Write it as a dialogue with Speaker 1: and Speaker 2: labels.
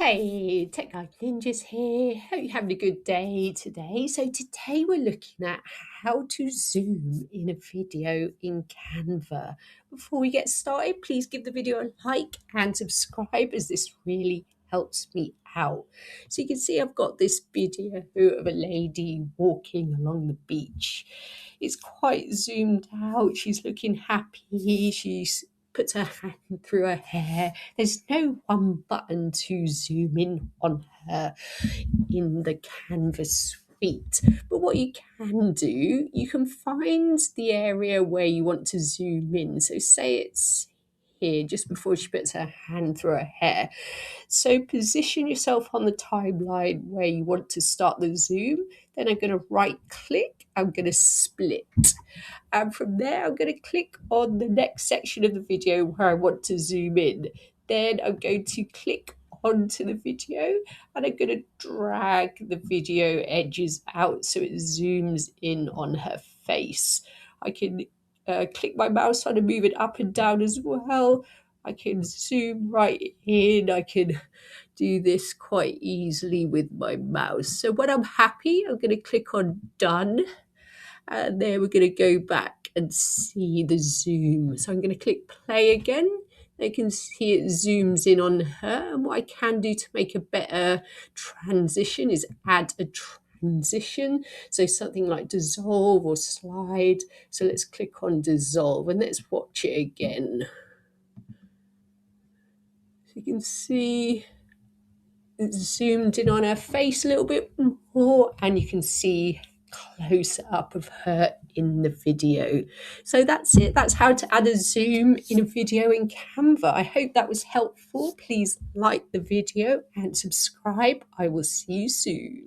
Speaker 1: Hey, Tech Guide Ninjas here. Hope you're having a good day today. So today we're looking at how to zoom in a video in Canva. Before we get started, please give the video a like and subscribe as this really helps me out. So you can see I've got this video of a lady walking along the beach. It's quite zoomed out. She's looking happy. She's puts her hand through her hair. There's no one button to zoom in on her in the Canva suite. But what you can do, you can find the area where you want to zoom in. So say it's here just before she puts her hand through her hair. So position yourself on the timeline where you want to start the zoom. Then I'm going to right click, I'm going to split. And from there, I'm going to click on the next section of the video where I want to zoom in. Then I'm going to click onto the video and I'm going to drag the video edges out so it zooms in on her face. I can click my mouse on and move it up and down as well. I can zoom right in. I can do this quite easily with my mouse. So when I'm happy, I'm going to click on done. And then we're going to go back and see the zoom. So I'm going to click play again. You can see it zooms in on her. And what I can do to make a better transition is add a transition. So something like dissolve or slide. So let's click on dissolve and let's watch it again. So you can see it's zoomed in on her face a little bit more and you can see close up of her in the video. So that's it. That's how to add a zoom in a video in Canva. I hope that was helpful. Please like the video and subscribe. I will see you soon.